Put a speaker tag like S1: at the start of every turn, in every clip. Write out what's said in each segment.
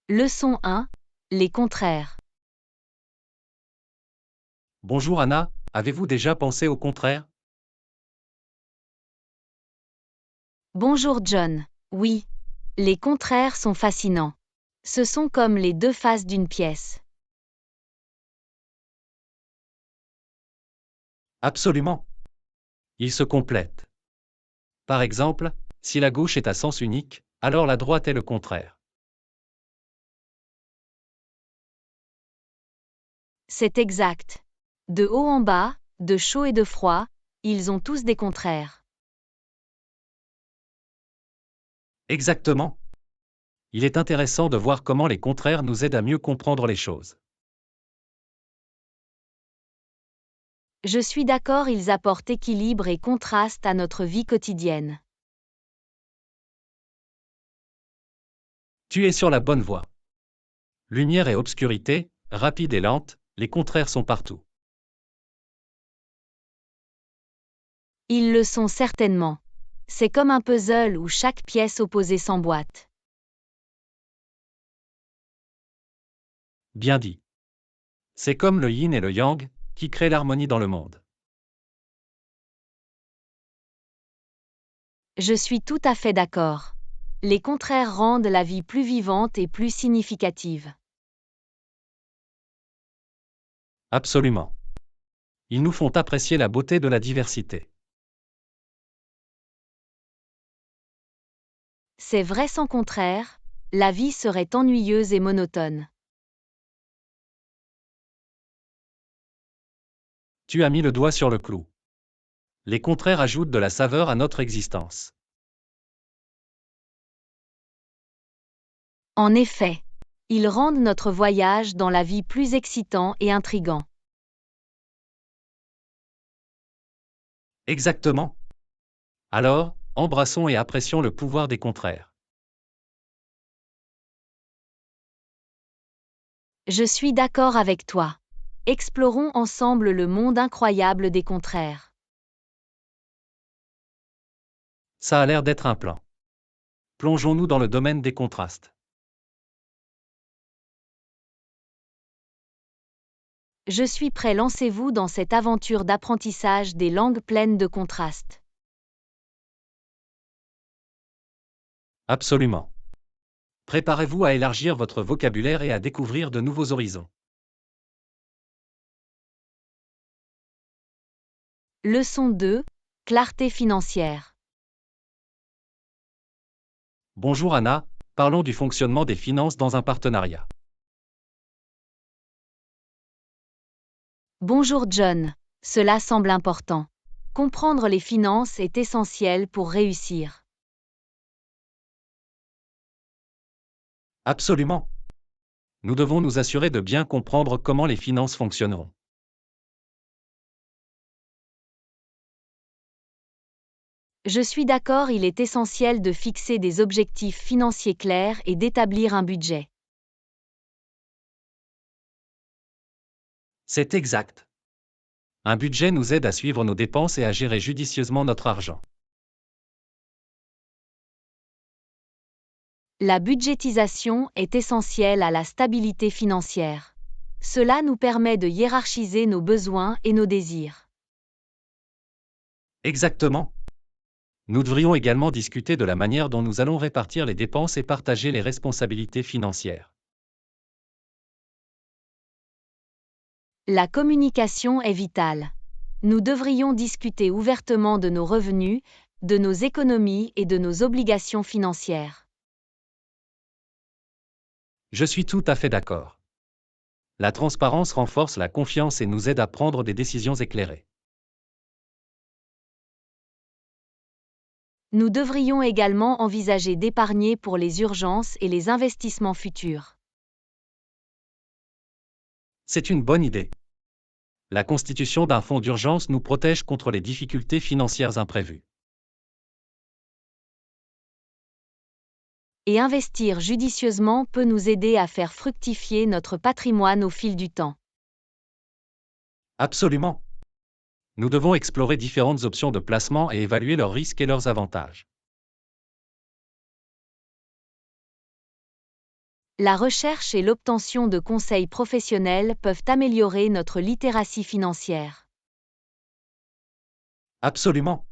S1: Leçon 1. Les contraires.
S2: Bonjour Anna, avez-vous déjà pensé au contraire?
S1: Bonjour John. Oui. Les contraires sont fascinants. Ce sont comme les deux faces d'une pièce.
S2: Absolument. Ils se complètent. Par exemple, si la gauche est à sens unique, alors la droite est le contraire.
S1: C'est exact. De haut en bas, de chaud et de froid, ils ont tous des contraires.
S2: Exactement. Il est intéressant de voir comment les contraires nous aident à mieux comprendre les choses.
S1: Je suis d'accord, ils apportent équilibre et contraste à notre vie quotidienne.
S2: Tu es sur la bonne voie. Lumière et obscurité, rapide et lente, les contraires sont partout.
S1: Ils le sont certainement. C'est comme un puzzle où chaque pièce opposée s'emboîte.
S2: Bien dit. C'est comme le yin et le yang, qui créent l'harmonie dans le monde.
S1: Je suis tout à fait d'accord. Les contraires rendent la vie plus vivante et plus significative.
S2: Absolument. Ils nous font apprécier la beauté de la diversité.
S1: C'est vrai, sans contraire, la vie serait ennuyeuse et monotone.
S2: Tu as mis le doigt sur le clou. Les contraires ajoutent de la saveur à notre existence.
S1: En effet, ils rendent notre voyage dans la vie plus excitant et intrigant.
S2: Exactement. Alors, embrassons et apprécions le pouvoir des contraires.
S1: Je suis d'accord avec toi. Explorons ensemble le monde incroyable des contraires.
S2: Ça a l'air d'être un plan. Plongeons-nous dans le domaine des contrastes.
S1: Je suis prêt, lancez-vous dans cette aventure d'apprentissage des langues pleines de contrastes.
S2: Absolument. Préparez-vous à élargir votre vocabulaire et à découvrir de nouveaux horizons.
S1: Leçon 2. Clarté financière.
S2: Bonjour Anna, parlons du fonctionnement des finances dans un partenariat.
S1: Bonjour John. Cela semble important. Comprendre les finances est essentiel pour réussir.
S2: Absolument. Nous devons nous assurer de bien comprendre comment les finances fonctionneront.
S1: Je suis d'accord, il est essentiel de fixer des objectifs financiers clairs et d'établir un budget.
S2: C'est exact. Un budget nous aide à suivre nos dépenses et à gérer judicieusement notre argent.
S1: La budgétisation est essentielle à la stabilité financière. Cela nous permet de hiérarchiser nos besoins et nos désirs.
S2: Exactement. Nous devrions également discuter de la manière dont nous allons répartir les dépenses et partager les responsabilités financières.
S1: La communication est vitale. Nous devrions discuter ouvertement de nos revenus, de nos économies et de nos obligations financières.
S2: Je suis tout à fait d'accord. La transparence renforce la confiance et nous aide à prendre des décisions éclairées.
S1: Nous devrions également envisager d'épargner pour les urgences et les investissements futurs.
S2: C'est une bonne idée. La constitution d'un fonds d'urgence nous protège contre les difficultés financières imprévues.
S1: Et investir judicieusement peut nous aider à faire fructifier notre patrimoine au fil du temps.
S2: Absolument. Nous devons explorer différentes options de placement et évaluer leurs risques et leurs avantages.
S1: La recherche et l'obtention de conseils professionnels peuvent améliorer notre littératie financière.
S2: Absolument.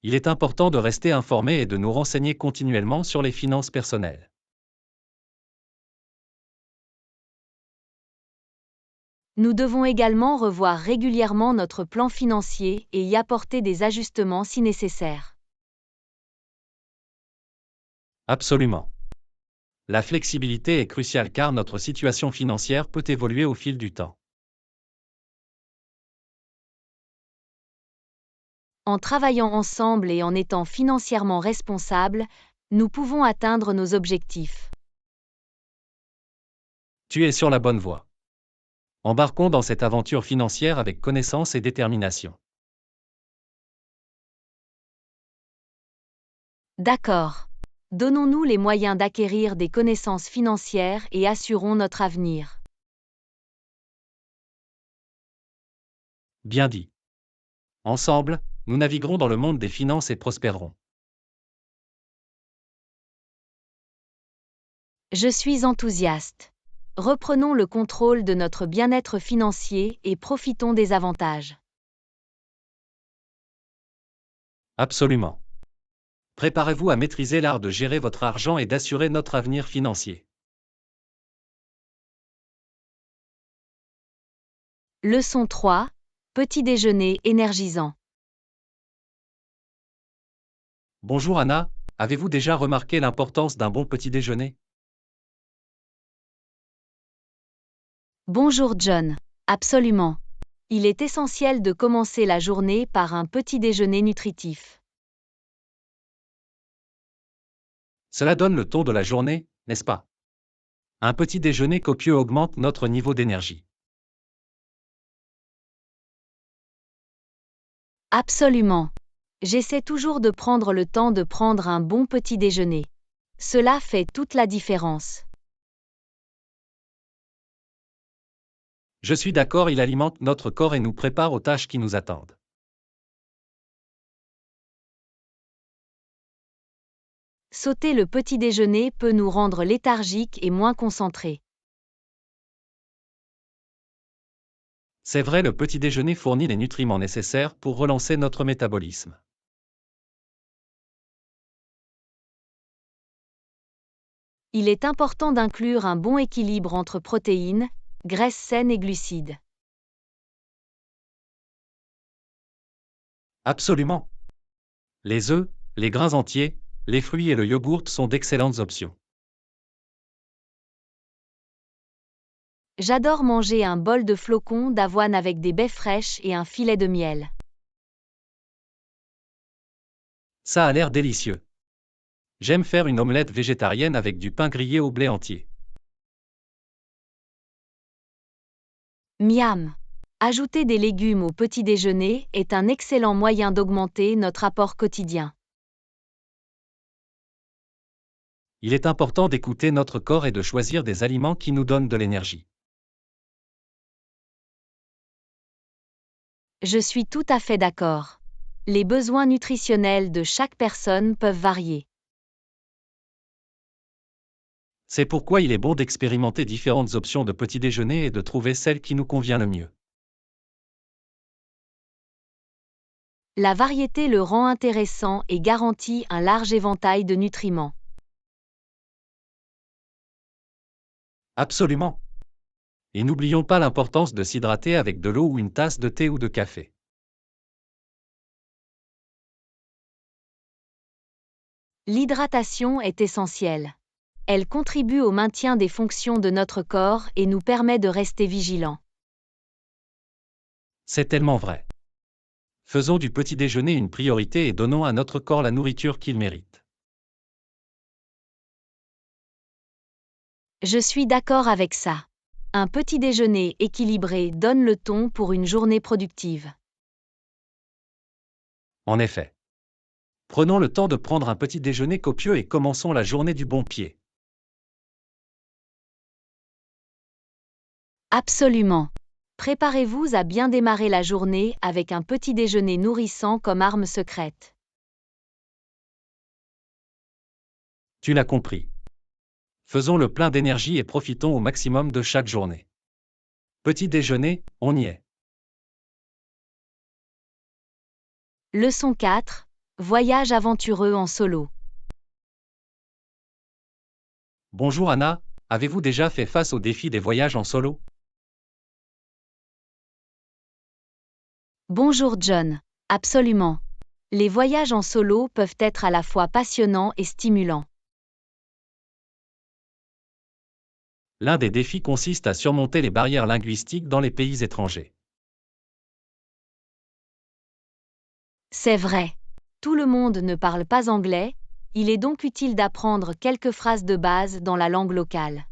S2: Il est important de rester informé et de nous renseigner continuellement sur les finances personnelles.
S1: Nous devons également revoir régulièrement notre plan financier et y apporter des ajustements si nécessaire.
S2: Absolument. La flexibilité est cruciale car notre situation financière peut évoluer au fil du temps.
S1: En travaillant ensemble et en étant financièrement responsables, nous pouvons atteindre nos objectifs.
S2: Tu es sur la bonne voie. Embarquons dans cette aventure financière avec connaissance et détermination.
S1: D'accord. Donnons-nous les moyens d'acquérir des connaissances financières et assurons notre avenir.
S2: Bien dit. Ensemble, nous naviguerons dans le monde des finances et prospérerons.
S1: Je suis enthousiaste. Reprenons le contrôle de notre bien-être financier et profitons des avantages.
S2: Absolument. Préparez-vous à maîtriser l'art de gérer votre argent et d'assurer notre avenir financier.
S1: Leçon 3. Petit déjeuner énergisant.
S2: Bonjour Anna, avez-vous déjà remarqué l'importance d'un bon petit déjeuner?
S1: Bonjour John. Absolument. Il est essentiel de commencer la journée par un petit déjeuner nutritif.
S2: Cela donne le ton de la journée, n'est-ce pas? Un petit déjeuner copieux augmente notre niveau d'énergie.
S1: Absolument. J'essaie toujours de prendre le temps de prendre un bon petit déjeuner. Cela fait toute la différence.
S2: Je suis d'accord, il alimente notre corps et nous prépare aux tâches qui nous attendent.
S1: Sauter le petit déjeuner peut nous rendre léthargiques et moins concentrés.
S2: C'est vrai, le petit déjeuner fournit les nutriments nécessaires pour relancer notre métabolisme.
S1: Il est important d'inclure un bon équilibre entre protéines, graisses saines et glucides.
S2: Absolument. Les œufs, les grains entiers, les fruits et le yogourt sont d'excellentes options.
S1: J'adore manger un bol de flocons d'avoine avec des baies fraîches et un filet de miel.
S2: Ça a l'air délicieux. J'aime faire une omelette végétarienne avec du pain grillé au blé entier.
S1: Miam. Ajouter des légumes au petit déjeuner est un excellent moyen d'augmenter notre apport quotidien.
S2: Il est important d'écouter notre corps et de choisir des aliments qui nous donnent de l'énergie.
S1: Je suis tout à fait d'accord. Les besoins nutritionnels de chaque personne peuvent varier.
S2: C'est pourquoi il est bon d'expérimenter différentes options de petit déjeuner et de trouver celle qui nous convient le mieux.
S1: La variété le rend intéressant et garantit un large éventail de nutriments.
S2: Absolument. Et n'oublions pas l'importance de s'hydrater avec de l'eau ou une tasse de thé ou de café.
S1: L'hydratation est essentielle. Elle contribue au maintien des fonctions de notre corps et nous permet de rester vigilants.
S2: C'est tellement vrai. Faisons du petit déjeuner une priorité et donnons à notre corps la nourriture qu'il mérite.
S1: Je suis d'accord avec ça. Un petit déjeuner équilibré donne le ton pour une journée productive.
S2: En effet. Prenons le temps de prendre un petit déjeuner copieux et commençons la journée du bon pied.
S1: Absolument. Préparez-vous à bien démarrer la journée avec un petit déjeuner nourrissant comme arme secrète.
S2: Tu l'as compris. Faisons le plein d'énergie et profitons au maximum de chaque journée. Petit déjeuner, on y est.
S1: Leçon 4. Voyage aventureux en solo.
S2: Bonjour Anna, avez-vous déjà fait face au défi des voyages en solo?
S1: Bonjour John. Absolument. Les voyages en solo peuvent être à la fois passionnants et stimulants.
S2: L'un des défis consiste à surmonter les barrières linguistiques dans les pays étrangers.
S1: C'est vrai. Tout le monde ne parle pas anglais, il est donc utile d'apprendre quelques phrases de base dans la langue locale.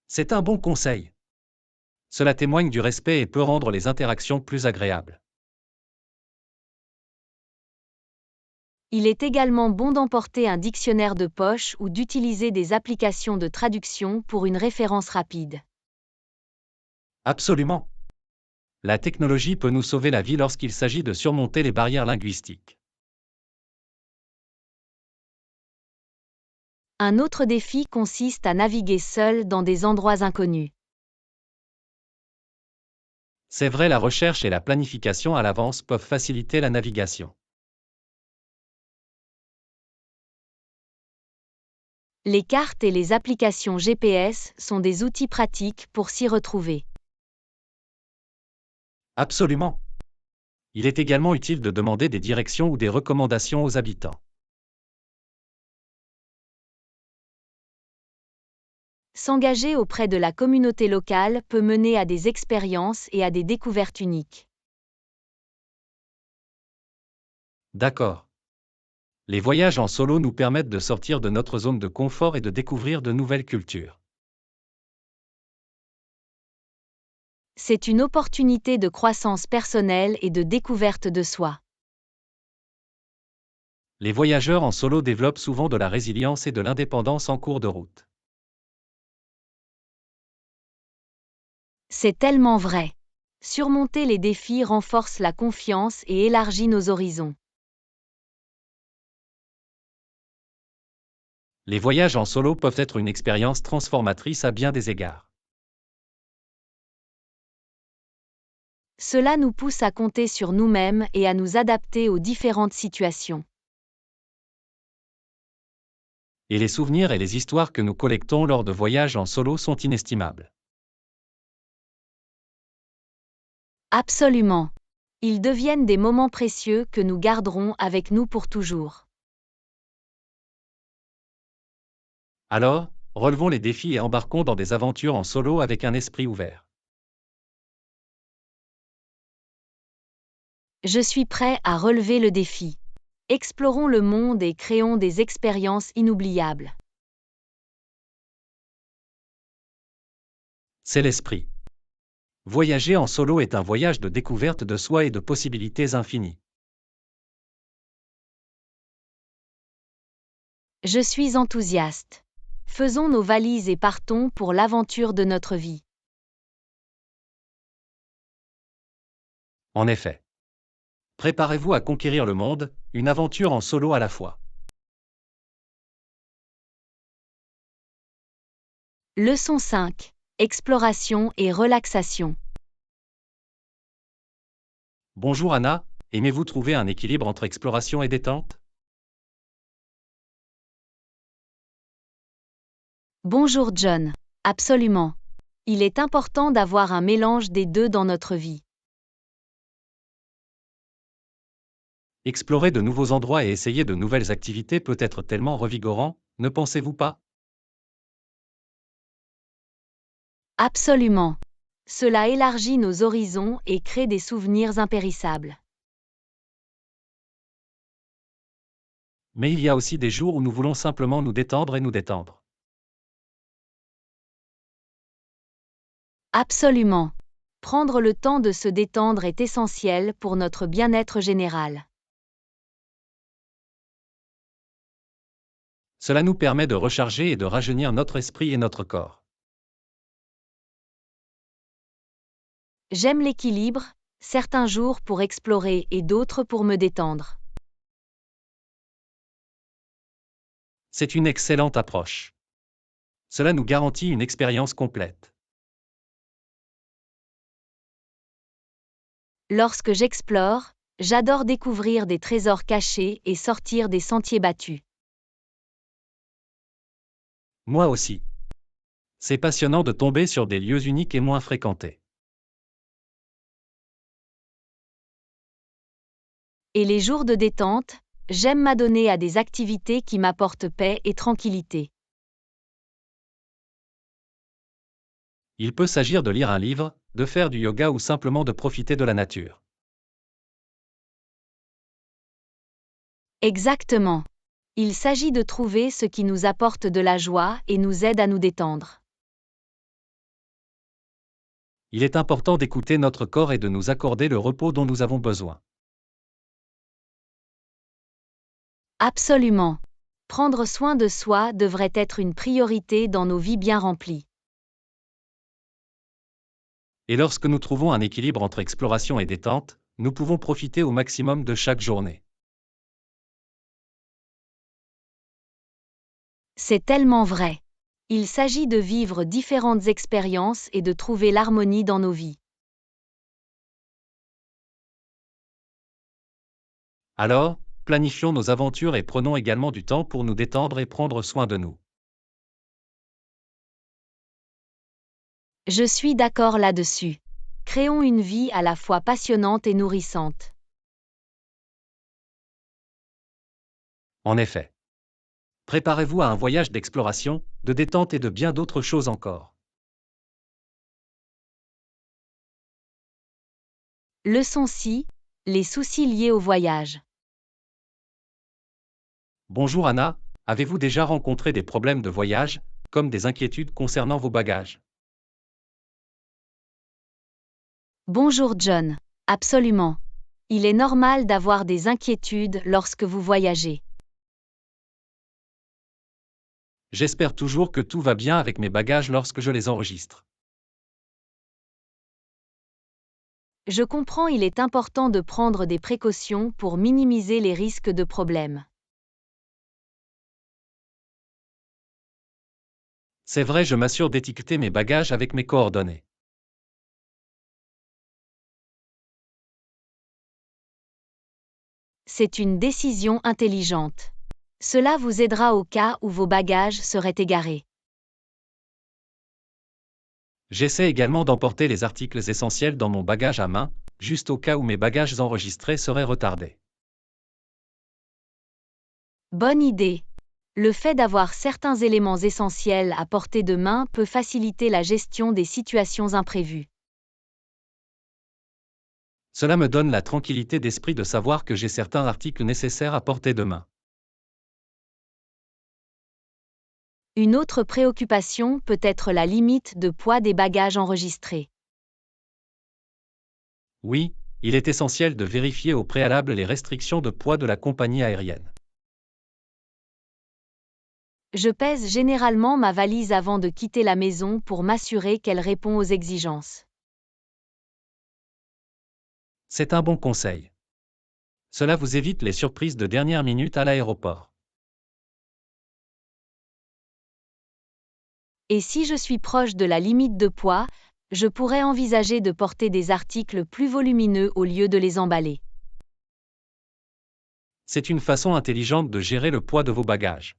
S2: C'est un bon conseil. Cela témoigne du respect et peut rendre les interactions plus agréables.
S1: Il est également bon d'emporter un dictionnaire de poche ou d'utiliser des applications de traduction pour une référence rapide.
S2: Absolument. La technologie peut nous sauver la vie lorsqu'il s'agit de surmonter les barrières linguistiques.
S1: Un autre défi consiste à naviguer seul dans des endroits inconnus.
S2: C'est vrai, la recherche et la planification à l'avance peuvent faciliter la navigation.
S1: Les cartes et les applications GPS sont des outils pratiques pour s'y retrouver.
S2: Absolument. Il est également utile de demander des directions ou des recommandations aux habitants.
S1: S'engager auprès de la communauté locale peut mener à des expériences et à des découvertes uniques.
S2: D'accord. Les voyages en solo nous permettent de sortir de notre zone de confort et de découvrir de nouvelles cultures.
S1: C'est une opportunité de croissance personnelle et de découverte de soi.
S2: Les voyageurs en solo développent souvent de la résilience et de l'indépendance en cours de route.
S1: C'est tellement vrai. Surmonter les défis renforce la confiance et élargit nos horizons.
S2: Les voyages en solo peuvent être une expérience transformatrice à bien des égards.
S1: Cela nous pousse à compter sur nous-mêmes et à nous adapter aux différentes situations.
S2: Et les souvenirs et les histoires que nous collectons lors de voyages en solo sont inestimables.
S1: Absolument. Ils deviennent des moments précieux que nous garderons avec nous pour toujours.
S2: Alors, relevons les défis et embarquons dans des aventures en solo avec un esprit ouvert.
S1: Je suis prêt à relever le défi. Explorons le monde et créons des expériences inoubliables.
S2: C'est l'esprit. Voyager en solo est un voyage de découverte de soi et de possibilités infinies.
S1: Je suis enthousiaste. Faisons nos valises et partons pour l'aventure de notre vie.
S2: En effet. Préparez-vous à conquérir le monde, une aventure en solo à la fois.
S1: Leçon 5. Exploration et relaxation.
S2: Bonjour Anna, aimez-vous trouver un équilibre entre exploration et détente?
S1: Bonjour John. Absolument. Il est important d'avoir un mélange des deux dans notre vie.
S2: Explorer de nouveaux endroits et essayer de nouvelles activités peut être tellement revigorant, ne pensez-vous pas?
S1: Absolument. Cela élargit nos horizons et crée des souvenirs impérissables.
S2: Mais il y a aussi des jours où nous voulons simplement nous détendre et nous détendre.
S1: Absolument. Prendre le temps de se détendre est essentiel pour notre bien-être général.
S2: Cela nous permet de recharger et de rajeunir notre esprit et notre corps.
S1: J'aime l'équilibre, certains jours pour explorer et d'autres pour me détendre.
S2: C'est une excellente approche. Cela nous garantit une expérience complète.
S1: Lorsque j'explore, j'adore découvrir des trésors cachés et sortir des sentiers battus.
S2: Moi aussi. C'est passionnant de tomber sur des lieux uniques et moins fréquentés.
S1: Et les jours de détente, j'aime m'adonner à des activités qui m'apportent paix et tranquillité.
S2: Il peut s'agir de lire un livre, de faire du yoga ou simplement de profiter de la nature.
S1: Exactement. Il s'agit de trouver ce qui nous apporte de la joie et nous aide à nous détendre.
S2: Il est important d'écouter notre corps et de nous accorder le repos dont nous avons besoin.
S1: Absolument. Prendre soin de soi devrait être une priorité dans nos vies bien remplies.
S2: Et lorsque nous trouvons un équilibre entre exploration et détente, nous pouvons profiter au maximum de chaque journée.
S1: C'est tellement vrai. Il s'agit de vivre différentes expériences et de trouver l'harmonie dans nos vies.
S2: Alors, planifions nos aventures et prenons également du temps pour nous détendre et prendre soin de nous.
S1: Je suis d'accord là-dessus. Créons une vie à la fois passionnante et nourrissante.
S2: En effet. Préparez-vous à un voyage d'exploration, de détente et de bien d'autres choses encore.
S1: Leçon 6. Les soucis liés au voyage.
S2: Bonjour Anna, avez-vous déjà rencontré des problèmes de voyage, comme des inquiétudes concernant vos bagages?
S1: Bonjour John. Absolument. Il est normal d'avoir des inquiétudes lorsque vous voyagez.
S2: J'espère toujours que tout va bien avec mes bagages lorsque je les enregistre.
S1: Je comprends, il est important de prendre des précautions pour minimiser les risques de problèmes.
S2: C'est vrai, je m'assure d'étiqueter mes bagages avec mes coordonnées.
S1: C'est une décision intelligente. Cela vous aidera au cas où vos bagages seraient égarés.
S2: J'essaie également d'emporter les articles essentiels dans mon bagage à main, juste au cas où mes bagages enregistrés seraient retardés.
S1: Bonne idée. Le fait d'avoir certains éléments essentiels à portée de main peut faciliter la gestion des situations imprévues.
S2: Cela me donne la tranquillité d'esprit de savoir que j'ai certains articles nécessaires à portée de main.
S1: Une autre préoccupation peut être la limite de poids des bagages enregistrés.
S2: Oui, il est essentiel de vérifier au préalable les restrictions de poids de la compagnie aérienne.
S1: Je pèse généralement ma valise avant de quitter la maison pour m'assurer qu'elle répond aux exigences.
S2: C'est un bon conseil. Cela vous évite les surprises de dernière minute à l'aéroport.
S1: Et si je suis proche de la limite de poids, je pourrais envisager de porter des articles plus volumineux au lieu de les emballer.
S2: C'est une façon intelligente de gérer le poids de vos bagages.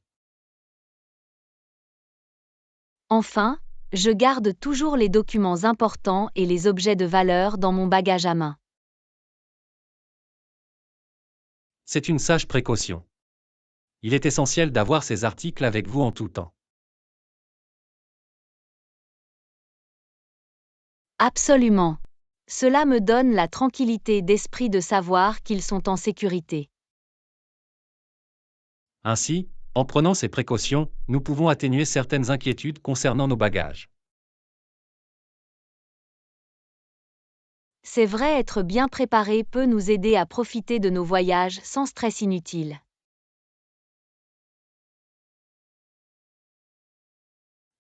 S1: Enfin, je garde toujours les documents importants et les objets de valeur dans mon bagage à main.
S2: C'est une sage précaution. Il est essentiel d'avoir ces articles avec vous en tout temps.
S1: Absolument. Cela me donne la tranquillité d'esprit de savoir qu'ils sont en sécurité.
S2: Ainsi, en prenant ces précautions, nous pouvons atténuer certaines inquiétudes concernant nos bagages.
S1: C'est vrai, être bien préparé peut nous aider à profiter de nos voyages sans stress inutile.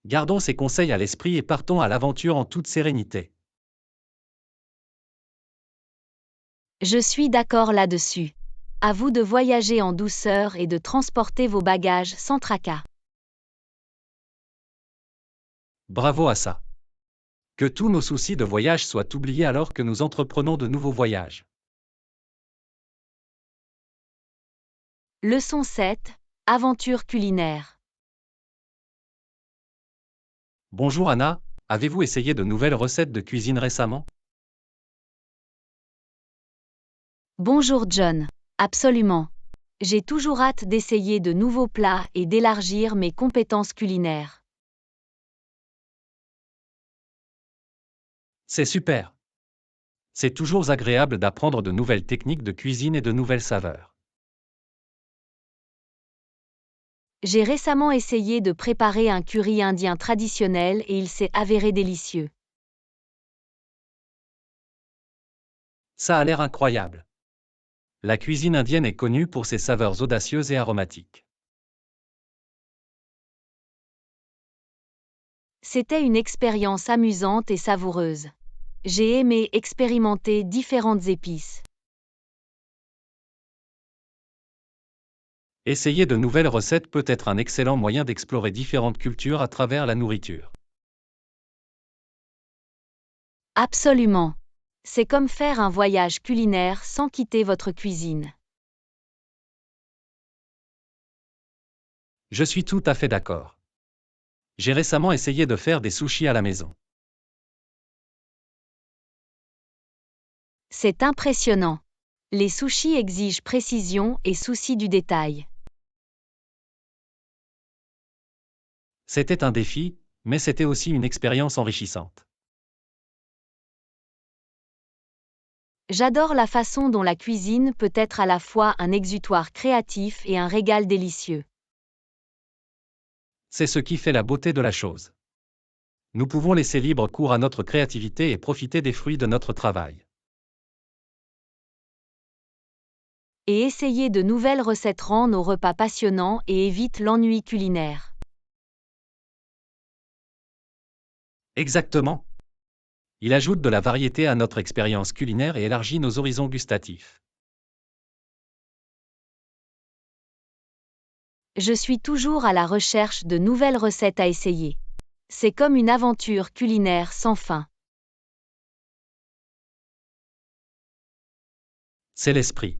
S2: Gardons ces conseils à l'esprit et partons à l'aventure en toute sérénité.
S1: Je suis d'accord là-dessus. À vous de voyager en douceur et de transporter vos bagages sans tracas.
S2: Bravo à ça. Que tous nos soucis de voyage soient oubliés alors que nous entreprenons de nouveaux voyages.
S1: Leçon 7. Aventure culinaire.
S2: Bonjour Anna, avez-vous essayé de nouvelles recettes de cuisine récemment?
S1: Bonjour John. Absolument. J'ai toujours hâte d'essayer de nouveaux plats et d'élargir mes compétences culinaires.
S2: C'est super. C'est toujours agréable d'apprendre de nouvelles techniques de cuisine et de nouvelles saveurs.
S1: J'ai récemment essayé de préparer un curry indien traditionnel et il s'est avéré délicieux.
S2: Ça a l'air incroyable. La cuisine indienne est connue pour ses saveurs audacieuses et aromatiques.
S1: C'était une expérience amusante et savoureuse. J'ai aimé expérimenter différentes épices.
S2: Essayer de nouvelles recettes peut être un excellent moyen d'explorer différentes cultures à travers la nourriture.
S1: Absolument. C'est comme faire un voyage culinaire sans quitter votre cuisine.
S2: Je suis tout à fait d'accord. J'ai récemment essayé de faire des sushis à la maison.
S1: C'est impressionnant. Les sushis exigent précision et souci du détail.
S2: C'était un défi, mais c'était aussi une expérience enrichissante.
S1: J'adore la façon dont la cuisine peut être à la fois un exutoire créatif et un régal délicieux.
S2: C'est ce qui fait la beauté de la chose. Nous pouvons laisser libre cours à notre créativité et profiter des fruits de notre travail.
S1: Et essayer de nouvelles recettes rend nos repas passionnants et évite l'ennui culinaire.
S2: Exactement. Il ajoute de la variété à notre expérience culinaire et élargit nos horizons gustatifs.
S1: Je suis toujours à la recherche de nouvelles recettes à essayer. C'est comme une aventure culinaire sans fin.
S2: C'est l'esprit.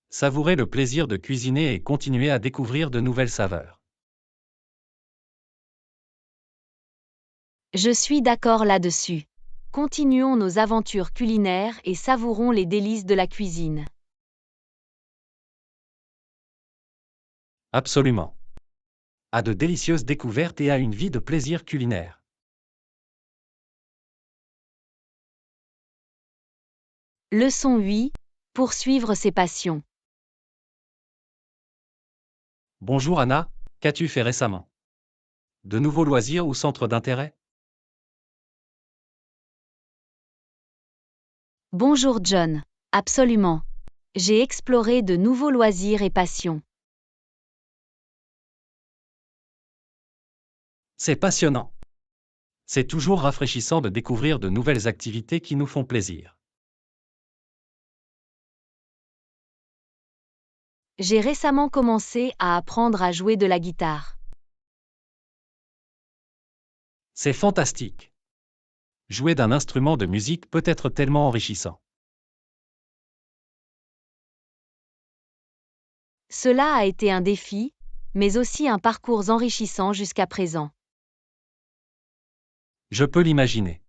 S2: Savourez le plaisir de cuisiner et continuez à découvrir de nouvelles saveurs.
S1: Je suis d'accord là-dessus. Continuons nos aventures culinaires et savourons les délices de la cuisine.
S2: Absolument. À de délicieuses découvertes et à une vie de plaisir culinaire.
S1: Leçon 8. Poursuivre ses passions.
S2: Bonjour Anna, qu'as-tu fait récemment? De nouveaux loisirs ou centres d'intérêt?
S1: Bonjour John. Absolument. J'ai exploré de nouveaux loisirs et passions.
S2: C'est passionnant. C'est toujours rafraîchissant de découvrir de nouvelles activités qui nous font plaisir.
S1: J'ai récemment commencé à apprendre à jouer de la guitare.
S2: C'est fantastique. Jouer d'un instrument de musique peut être tellement enrichissant.
S1: Cela a été un défi, mais aussi un parcours enrichissant jusqu'à présent.
S2: Je peux l'imaginer.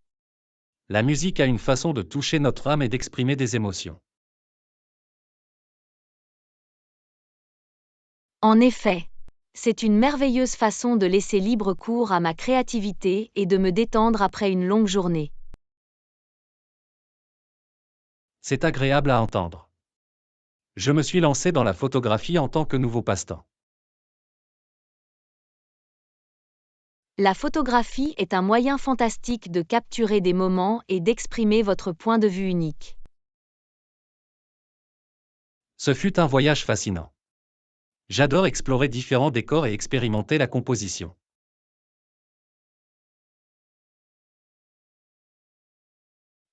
S2: La musique a une façon de toucher notre âme et d'exprimer des émotions.
S1: En effet, c'est une merveilleuse façon de laisser libre cours à ma créativité et de me détendre après une longue journée.
S2: C'est agréable à entendre. Je me suis lancé dans la photographie en tant que nouveau passe-temps.
S1: La photographie est un moyen fantastique de capturer des moments et d'exprimer votre point de vue unique.
S2: Ce fut un voyage fascinant. J'adore explorer différents décors et expérimenter la composition.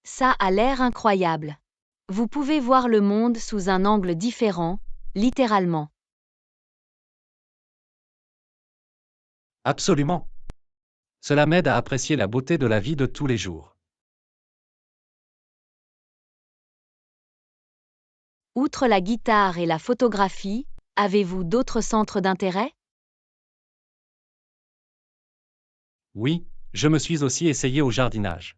S1: Ça a l'air incroyable. Vous pouvez voir le monde sous un angle différent, littéralement.
S2: Absolument. Cela m'aide à apprécier la beauté de la vie de tous les jours.
S1: Outre la guitare et la photographie, avez-vous d'autres centres d'intérêt?
S2: Oui, je me suis aussi essayé au jardinage.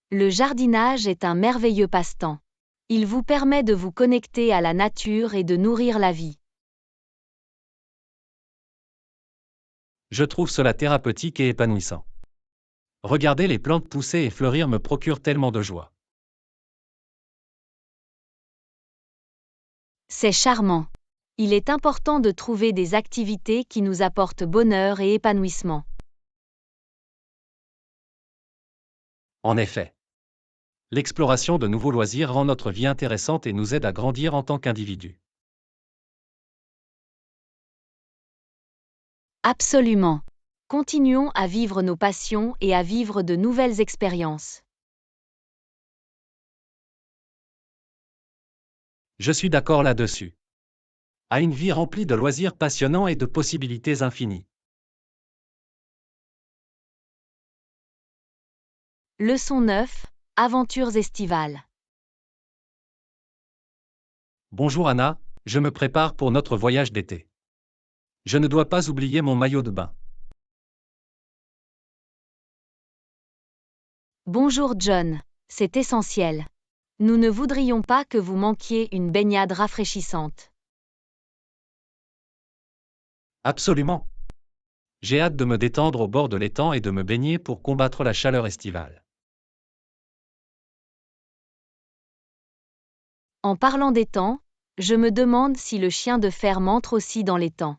S1: Le jardinage est un merveilleux passe-temps. Il vous permet de vous connecter à la nature et de nourrir la vie.
S2: Je trouve cela thérapeutique et épanouissant. Regarder les plantes pousser et fleurir me procure tellement de joie.
S1: C'est charmant. Il est important de trouver des activités qui nous apportent bonheur et épanouissement.
S2: En effet. L'exploration de nouveaux loisirs rend notre vie intéressante et nous aide à grandir en tant qu'individu.
S1: Absolument. Continuons à vivre nos passions et à vivre de nouvelles expériences.
S2: Je suis d'accord là-dessus. À une vie remplie de loisirs passionnants et de possibilités infinies.
S1: Leçon 9. Aventures estivales.
S2: Bonjour Anna, je me prépare pour notre voyage d'été. Je ne dois pas oublier mon maillot de bain.
S1: Bonjour John. C'est essentiel. Nous ne voudrions pas que vous manquiez une baignade rafraîchissante.
S2: Absolument. J'ai hâte de me détendre au bord de l'étang et de me baigner pour combattre la chaleur estivale.
S1: En parlant d'étang, je me demande si le chien de ferme entre aussi dans l'étang.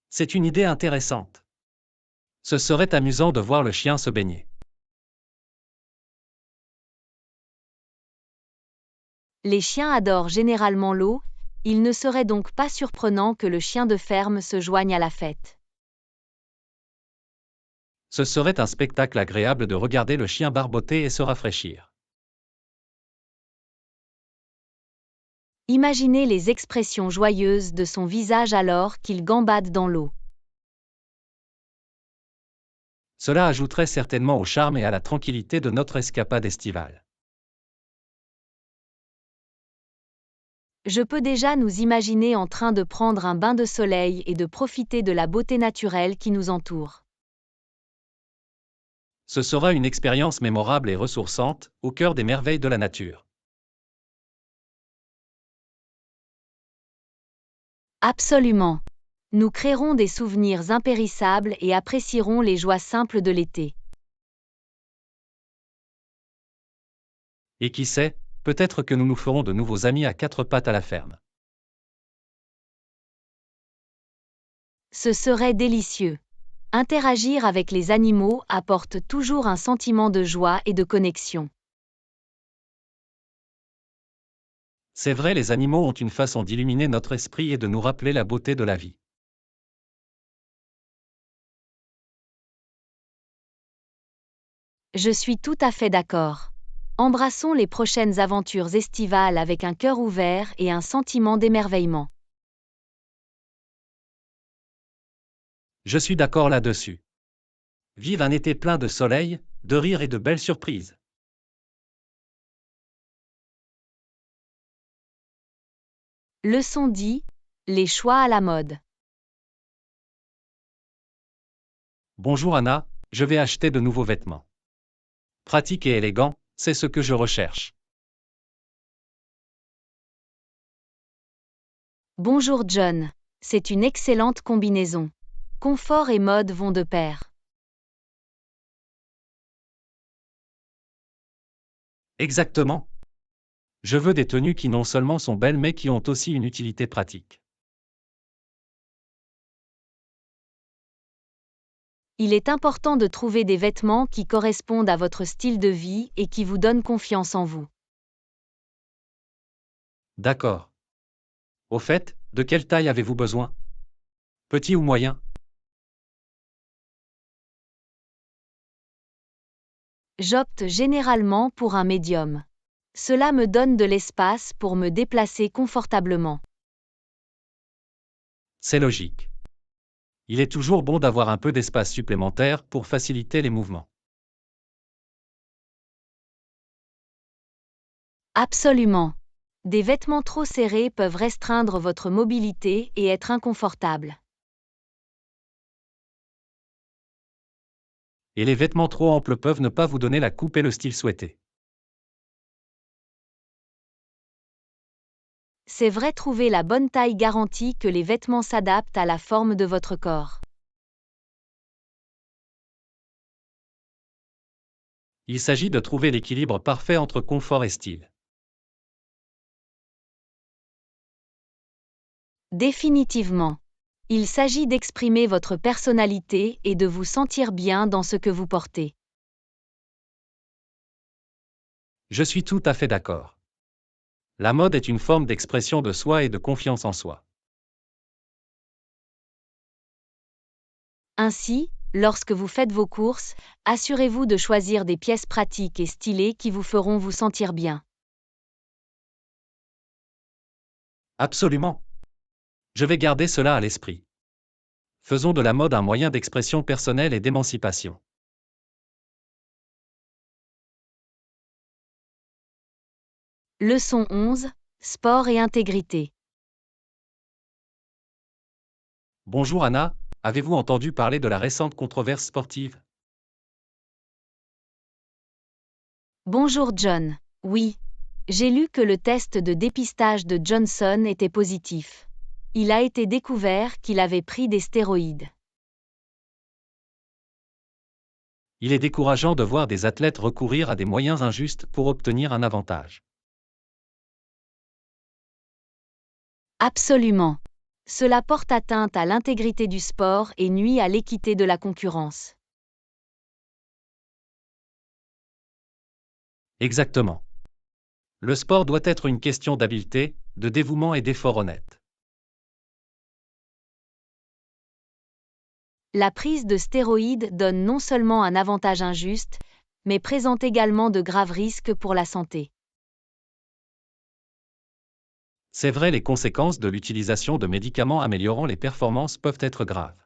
S2: C'est une idée intéressante. Ce serait amusant de voir le chien se baigner.
S1: Les chiens adorent généralement l'eau, il ne serait donc pas surprenant que le chien de ferme se joigne à la fête.
S2: Ce serait un spectacle agréable de regarder le chien barboter et se rafraîchir.
S1: Imaginez les expressions joyeuses de son visage alors qu'il gambade dans l'eau.
S2: Cela ajouterait certainement au charme et à la tranquillité de notre escapade estivale.
S1: Je peux déjà nous imaginer en train de prendre un bain de soleil et de profiter de la beauté naturelle qui nous entoure.
S2: Ce sera une expérience mémorable et ressourçante, au cœur des merveilles de la nature.
S1: Absolument. Nous créerons des souvenirs impérissables et apprécierons les joies simples de l'été.
S2: Et qui sait, peut-être que nous nous ferons de nouveaux amis à quatre pattes à la ferme.
S1: Ce serait délicieux. Interagir avec les animaux apporte toujours un sentiment de joie et de connexion.
S2: C'est vrai, les animaux ont une façon d'illuminer notre esprit et de nous rappeler la beauté de la vie.
S1: Je suis tout à fait d'accord. Embrassons les prochaines aventures estivales avec un cœur ouvert et un sentiment d'émerveillement.
S2: Je suis d'accord là-dessus. Vive un été plein de soleil, de rire et de belles surprises.
S1: Leçon 10. Les choix à la mode.
S2: Bonjour Anna, je vais acheter de nouveaux vêtements. Pratique et élégant, c'est ce que je recherche.
S1: Bonjour John. C'est une excellente combinaison. Confort et mode vont de pair.
S2: Exactement. Je veux des tenues qui non seulement sont belles mais qui ont aussi une utilité pratique.
S1: Il est important de trouver des vêtements qui correspondent à votre style de vie et qui vous donnent confiance en vous.
S2: D'accord. Au fait, de quelle taille avez-vous besoin? Petit ou moyen?
S1: J'opte généralement pour un médium. Cela me donne de l'espace pour me déplacer confortablement.
S2: C'est logique. Il est toujours bon d'avoir un peu d'espace supplémentaire pour faciliter les mouvements.
S1: Absolument. Des vêtements trop serrés peuvent restreindre votre mobilité et être inconfortables.
S2: Et les vêtements trop amples peuvent ne pas vous donner la coupe et le style souhaité.
S1: C'est vrai, trouver la bonne taille garantit que les vêtements s'adaptent à la forme de votre corps.
S2: Il s'agit de trouver l'équilibre parfait entre confort et style.
S1: Définitivement. Il s'agit d'exprimer votre personnalité et de vous sentir bien dans ce que vous portez.
S2: Je suis tout à fait d'accord. La mode est une forme d'expression de soi et de confiance en soi.
S1: Ainsi, lorsque vous faites vos courses, assurez-vous de choisir des pièces pratiques et stylées qui vous feront vous sentir bien.
S2: Absolument. Je vais garder cela à l'esprit. Faisons de la mode un moyen d'expression personnelle et d'émancipation.
S1: Leçon 11. Sport et intégrité.
S2: Bonjour Anna, avez-vous entendu parler de la récente controverse sportive?
S1: Bonjour John. Oui. J'ai lu que le test de dépistage de Johnson était positif. Il a été découvert qu'il avait pris des stéroïdes.
S2: Il est décourageant de voir des athlètes recourir à des moyens injustes pour obtenir un avantage.
S1: Absolument. Cela porte atteinte à l'intégrité du sport et nuit à l'équité de la concurrence.
S2: Exactement. Le sport doit être une question d'habileté, de dévouement et d'effort honnête.
S1: La prise de stéroïdes donne non seulement un avantage injuste, mais présente également de graves risques pour la santé.
S2: C'est vrai, les conséquences de l'utilisation de médicaments améliorant les performances peuvent être graves.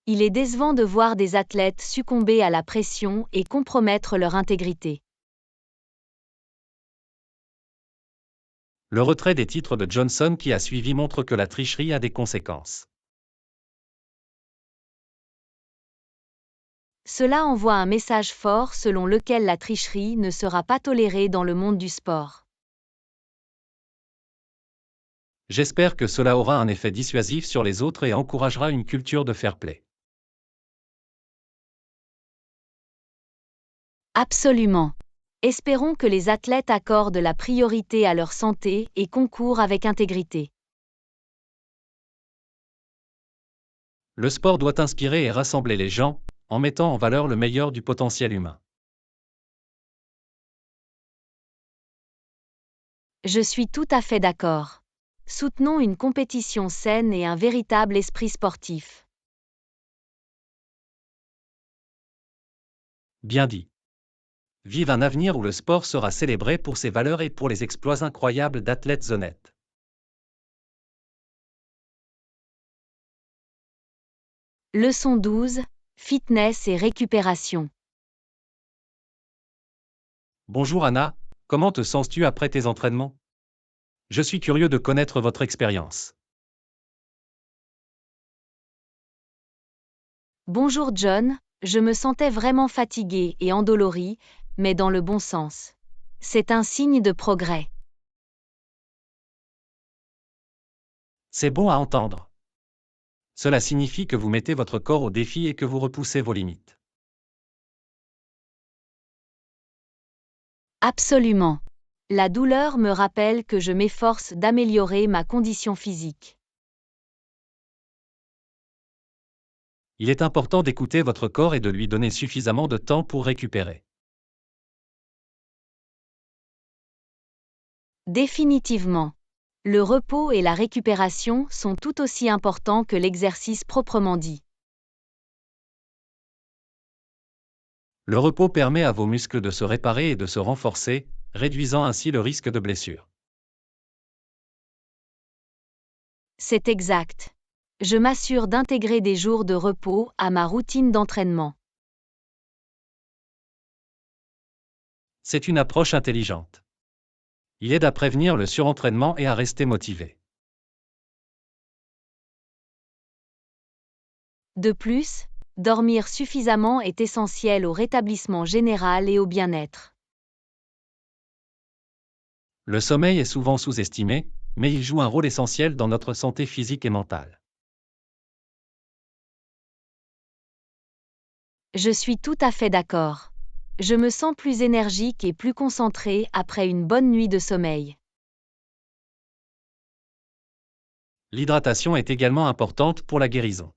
S1: Il est décevant de voir des athlètes succomber à la pression et compromettre leur intégrité.
S2: Le retrait des titres de Johnson qui a suivi montre que la tricherie a des conséquences.
S1: Cela envoie un message fort selon lequel la tricherie ne sera pas tolérée dans le monde du sport.
S2: J'espère que cela aura un effet dissuasif sur les autres et encouragera une culture de fair-play.
S1: Absolument. Espérons que les athlètes accordent la priorité à leur santé et concourent avec intégrité.
S2: Le sport doit inspirer et rassembler les gens, en mettant en valeur le meilleur du potentiel humain.
S1: Je suis tout à fait d'accord. Soutenons une compétition saine et un véritable esprit sportif.
S2: Bien dit. Vive un avenir où le sport sera célébré pour ses valeurs et pour les exploits incroyables d'athlètes honnêtes.
S1: Leçon 12. Fitness et récupération.
S2: Bonjour Anna, comment te sens-tu après tes entraînements? Je suis curieux de connaître votre expérience.
S1: Bonjour John, je me sentais vraiment fatigué et endolori, mais dans le bon sens. C'est un signe de progrès.
S2: C'est bon à entendre. Cela signifie que vous mettez votre corps au défi et que vous repoussez vos limites.
S1: Absolument. La douleur me rappelle que je m'efforce d'améliorer ma condition physique.
S2: Il est important d'écouter votre corps et de lui donner suffisamment de temps pour récupérer.
S1: Définitivement. Le repos et la récupération sont tout aussi importants que l'exercice proprement dit.
S2: Le repos permet à vos muscles de se réparer et de se renforcer, réduisant ainsi le risque de blessure.
S1: C'est exact. Je m'assure d'intégrer des jours de repos à ma routine d'entraînement.
S2: C'est une approche intelligente. Il aide à prévenir le surentraînement et à rester motivé.
S1: De plus, dormir suffisamment est essentiel au rétablissement général et au bien-être.
S2: Le sommeil est souvent sous-estimé, mais il joue un rôle essentiel dans notre santé physique et mentale.
S1: Je suis tout à fait d'accord. Je me sens plus énergique et plus concentré après une bonne nuit de sommeil.
S2: L'hydratation est également importante pour la guérison.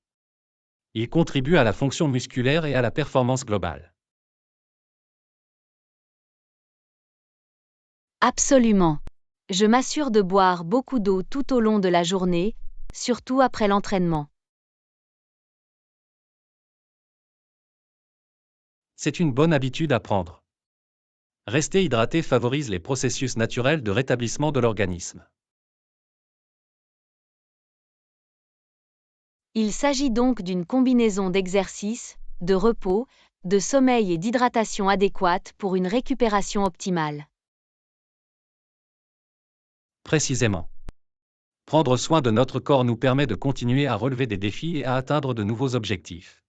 S2: Il contribue à la fonction musculaire et à la performance globale.
S1: Absolument. Je m'assure de boire beaucoup d'eau tout au long de la journée, surtout après l'entraînement.
S2: C'est une bonne habitude à prendre. Rester hydraté favorise les processus naturels de rétablissement de l'organisme.
S1: Il s'agit donc d'une combinaison d'exercice, de repos, de sommeil et d'hydratation adéquate pour une récupération optimale.
S2: Précisément. Prendre soin de notre corps nous permet de continuer à relever des défis et à atteindre de nouveaux objectifs.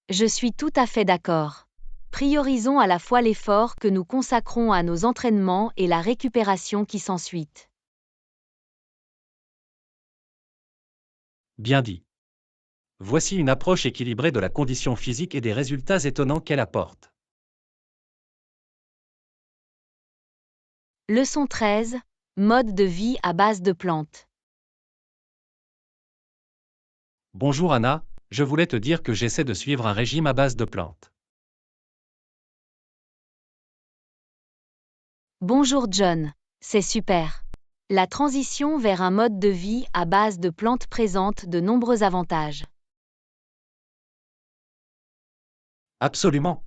S1: Je suis tout à fait d'accord. Priorisons à la fois l'effort que nous consacrons à nos entraînements et la récupération qui s'ensuit.
S2: Bien dit. Voici une approche équilibrée de la condition physique et des résultats étonnants qu'elle apporte.
S1: Leçon 13. Mode de vie à base de plantes.
S2: Bonjour Anna, je voulais te dire que j'essaie de suivre un régime à base de plantes.
S1: Bonjour John. C'est super. La transition vers un mode de vie à base de plantes présente de nombreux avantages.
S2: Absolument.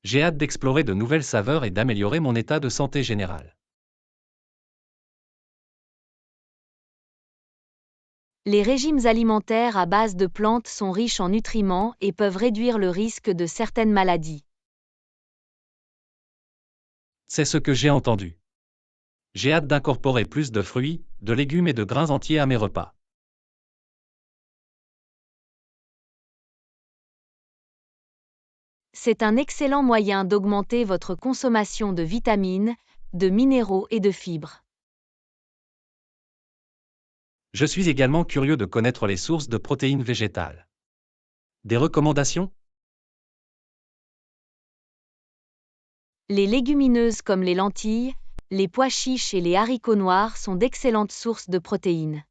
S2: J'ai hâte d'explorer de nouvelles saveurs et d'améliorer mon état de santé général.
S1: Les régimes alimentaires à base de plantes sont riches en nutriments et peuvent réduire le risque de certaines maladies.
S2: C'est ce que j'ai entendu. J'ai hâte d'incorporer plus de fruits, de légumes et de grains entiers à mes repas.
S1: C'est un excellent moyen d'augmenter votre consommation de vitamines, de minéraux et de fibres.
S2: Je suis également curieux de connaître les sources de protéines végétales. Des recommandations ?
S1: Les légumineuses comme les lentilles, les pois chiches et les haricots noirs sont d'excellentes sources de protéines.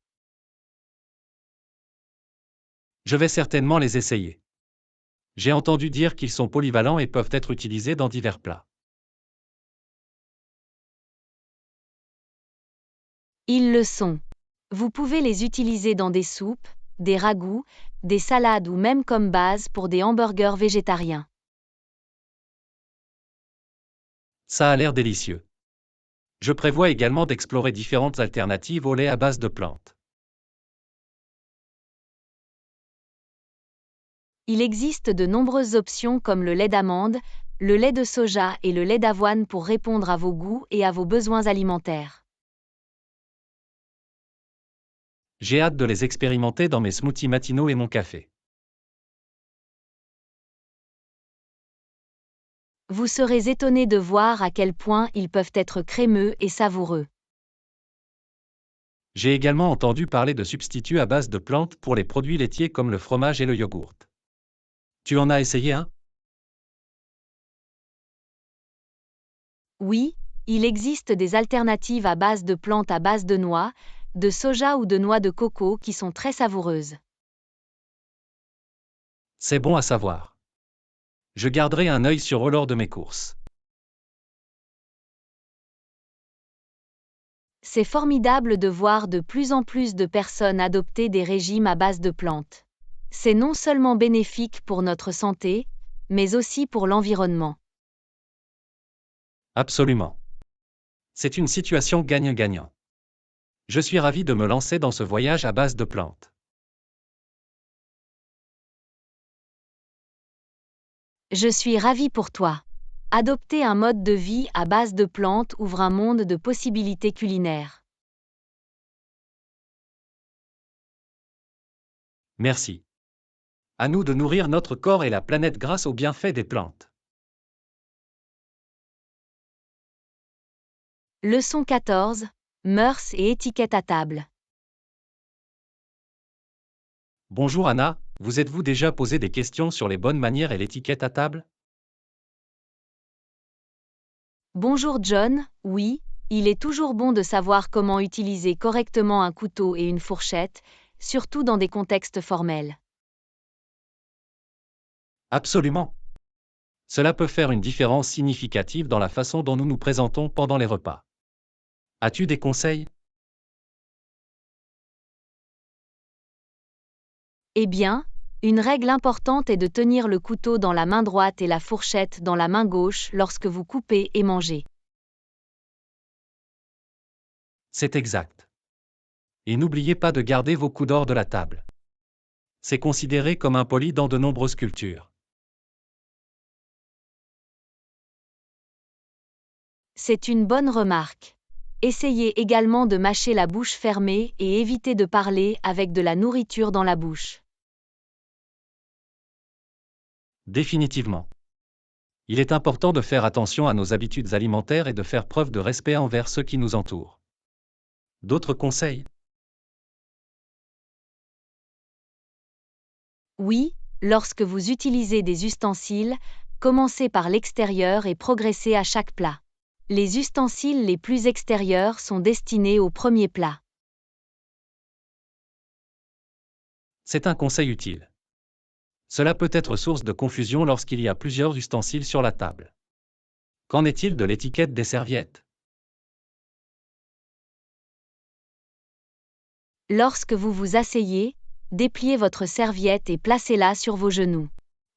S2: Je vais certainement les essayer. J'ai entendu dire qu'ils sont polyvalents et peuvent être utilisés dans divers plats.
S1: Ils le sont. Vous pouvez les utiliser dans des soupes, des ragoûts, des salades ou même comme base pour des hamburgers végétariens.
S2: Ça a l'air délicieux. Je prévois également d'explorer différentes alternatives au lait à base de plantes.
S1: Il existe de nombreuses options comme le lait d'amande, le lait de soja et le lait d'avoine pour répondre à vos goûts et à vos besoins alimentaires.
S2: J'ai hâte de les expérimenter dans mes smoothies matinaux et mon café.
S1: Vous serez étonné de voir à quel point ils peuvent être crémeux et savoureux.
S2: J'ai également entendu parler de substituts à base de plantes pour les produits laitiers comme le fromage et le yogourt. Tu en as essayé un ?
S1: Oui, il existe des alternatives à base de plantes à base de noix, de soja ou de noix de coco qui sont très savoureuses.
S2: C'est bon à savoir. Je garderai un œil sur eux lors de mes courses.
S1: C'est formidable de voir de plus en plus de personnes adopter des régimes à base de plantes. C'est non seulement bénéfique pour notre santé, mais aussi pour l'environnement.
S2: Absolument. C'est une situation gagnant-gagnant. Je suis ravi de me lancer dans ce voyage à base de plantes.
S1: Je suis ravi pour toi. Adopter un mode de vie à base de plantes ouvre un monde de possibilités culinaires.
S2: Merci. À nous de nourrir notre corps et la planète grâce aux bienfaits des plantes.
S1: Leçon 14. Mœurs et étiquettes à table.
S2: Bonjour Anna, vous êtes-vous déjà posé des questions sur les bonnes manières et l'étiquette à table?
S1: Bonjour John, oui, il est toujours bon de savoir comment utiliser correctement un couteau et une fourchette, surtout dans des contextes formels.
S2: Absolument. Cela peut faire une différence significative dans la façon dont nous nous présentons pendant les repas. As-tu des conseils?
S1: Eh bien, une règle importante est de tenir le couteau dans la main droite et la fourchette dans la main gauche lorsque vous coupez et mangez.
S2: C'est exact. Et n'oubliez pas de garder vos coudes hors de la table. C'est considéré comme impoli dans de nombreuses cultures.
S1: C'est une bonne remarque. Essayez également de mâcher la bouche fermée et évitez de parler avec de la nourriture dans la bouche.
S2: Définitivement. Il est important de faire attention à nos habitudes alimentaires et de faire preuve de respect envers ceux qui nous entourent. D'autres conseils?
S1: Oui, lorsque vous utilisez des ustensiles, commencez par l'extérieur et progressez à chaque plat. Les ustensiles les plus extérieurs sont destinés au premier plat.
S2: C'est un conseil utile. Cela peut être source de confusion lorsqu'il y a plusieurs ustensiles sur la table. Qu'en est-il de l'étiquette des serviettes?
S1: Lorsque vous vous asseyez, dépliez votre serviette et placez-la sur vos genoux.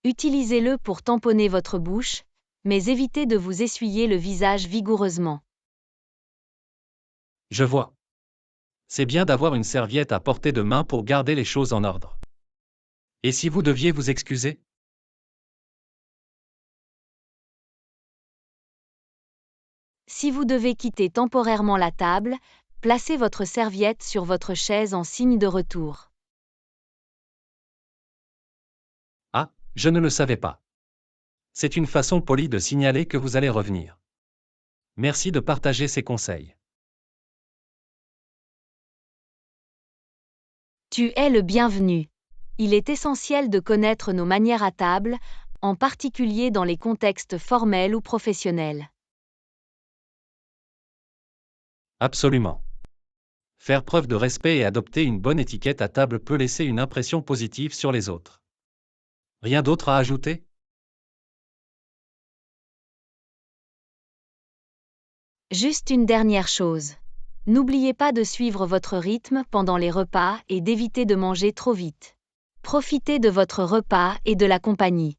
S1: Utilisez-le pour tamponner votre bouche, mais évitez de vous essuyer le visage vigoureusement.
S2: Je vois. C'est bien d'avoir une serviette à portée de main pour garder les choses en ordre. Et si vous deviez vous excuser?
S1: Si vous devez quitter temporairement la table, placez votre serviette sur votre chaise en signe de retour.
S2: Ah, je ne le savais pas. C'est une façon polie de signaler que vous allez revenir. Merci de partager ces conseils.
S1: Tu es le bienvenu. Il est essentiel de connaître nos manières à table, en particulier dans les contextes formels ou professionnels.
S2: Absolument. Faire preuve de respect et adopter une bonne étiquette à table peut laisser une impression positive sur les autres. Rien d'autre à ajouter?
S1: Juste une dernière chose. N'oubliez pas de suivre votre rythme pendant les repas et d'éviter de manger trop vite. Profitez de votre repas et de la compagnie.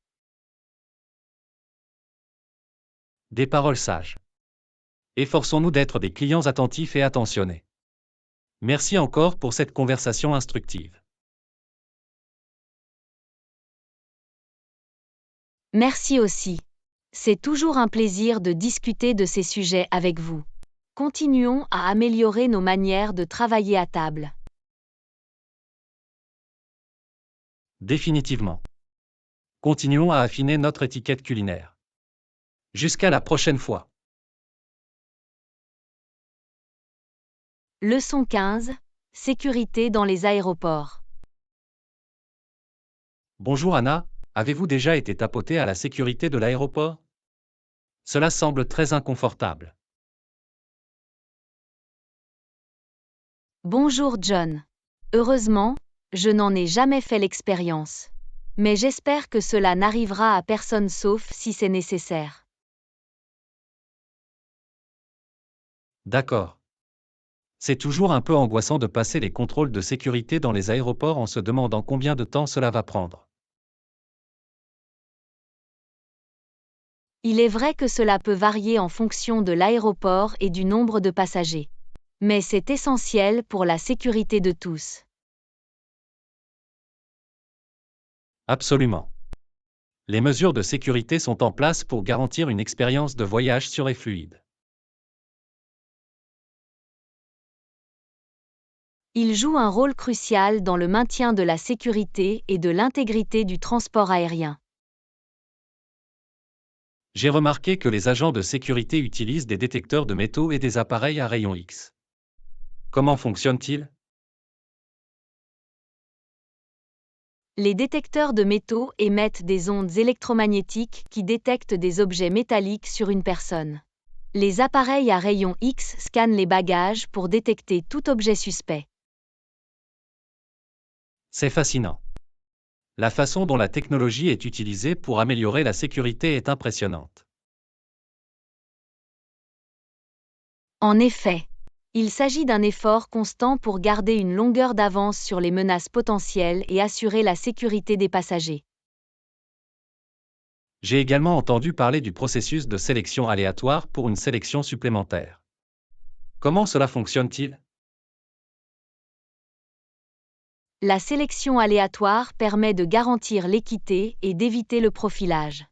S2: Des paroles sages. Efforçons-nous d'être des clients attentifs et attentionnés. Merci encore pour cette conversation instructive.
S1: Merci aussi. C'est toujours un plaisir de discuter de ces sujets avec vous. Continuons à améliorer nos manières de travailler à table.
S2: Définitivement. Continuons à affiner notre étiquette culinaire. Jusqu'à la prochaine fois.
S1: Leçon 15. Sécurité dans les aéroports.
S2: Bonjour Anna, avez-vous déjà été tapotée à la sécurité de l'aéroport? Cela semble très inconfortable.
S1: Bonjour John. Heureusement, je n'en ai jamais fait l'expérience. Mais j'espère que cela n'arrivera à personne sauf si c'est nécessaire.
S2: D'accord. C'est toujours un peu angoissant de passer les contrôles de sécurité dans les aéroports en se demandant combien de temps cela va prendre.
S1: Il est vrai que cela peut varier en fonction de l'aéroport et du nombre de passagers. Mais c'est essentiel pour la sécurité de tous.
S2: Absolument. Les mesures de sécurité sont en place pour garantir une expérience de voyage sûre et fluide.
S1: Il joue un rôle crucial dans le maintien de la sécurité et de l'intégrité du transport aérien.
S2: J'ai remarqué que les agents de sécurité utilisent des détecteurs de métaux et des appareils à rayons X. Comment fonctionnent-ils?
S1: Les détecteurs de métaux émettent des ondes électromagnétiques qui détectent des objets métalliques sur une personne. Les appareils à rayons X scannent les bagages pour détecter tout objet suspect.
S2: C'est fascinant. La façon dont la technologie est utilisée pour améliorer la sécurité est impressionnante.
S1: En effet, il s'agit d'un effort constant pour garder une longueur d'avance sur les menaces potentielles et assurer la sécurité des passagers.
S2: J'ai également entendu parler du processus de sélection aléatoire pour une sélection supplémentaire. Comment cela fonctionne-t-il?
S1: La sélection aléatoire permet de garantir l'équité et d'éviter le profilage.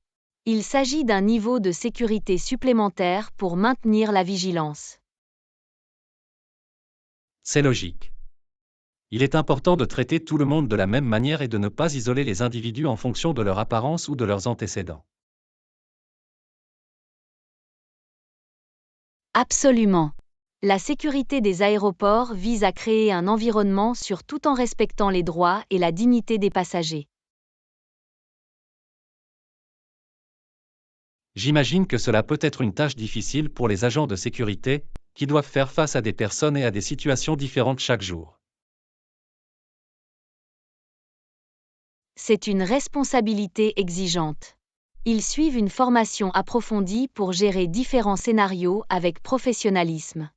S1: Il s'agit d'un niveau de sécurité supplémentaire pour maintenir la vigilance.
S2: C'est logique. Il est important de traiter tout le monde de la même manière et de ne pas isoler les individus en fonction de leur apparence ou de leurs antécédents.
S1: Absolument. La sécurité des aéroports vise à créer un environnement sûr tout en respectant les droits et la dignité des passagers.
S2: J'imagine que cela peut être une tâche difficile pour les agents de sécurité, qui doivent faire face à des personnes et à des situations différentes chaque jour.
S1: C'est une responsabilité exigeante. Ils suivent une formation approfondie pour gérer différents scénarios avec professionnalisme.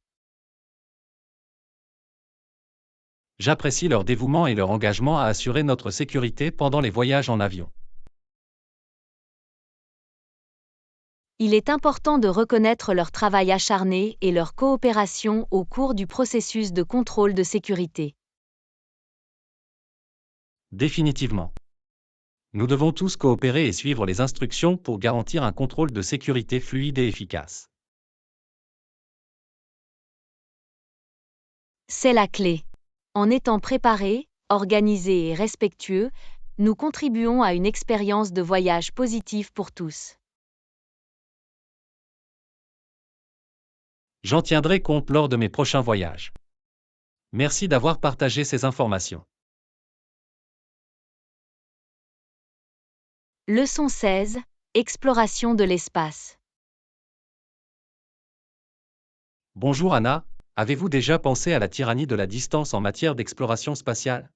S2: J'apprécie leur dévouement et leur engagement à assurer notre sécurité pendant les voyages en avion.
S1: Il est important de reconnaître leur travail acharné et leur coopération au cours du processus de contrôle de sécurité.
S2: Définitivement. Nous devons tous coopérer et suivre les instructions pour garantir un contrôle de sécurité fluide et efficace.
S1: C'est la clé. En étant préparés, organisés et respectueux, nous contribuons à une expérience de voyage positive pour tous.
S2: J'en tiendrai compte lors de mes prochains voyages. Merci d'avoir partagé ces informations.
S1: Leçon 16. Exploration de l'espace.
S2: Bonjour Anna, avez-vous déjà pensé à la tyrannie de la distance en matière d'exploration spatiale?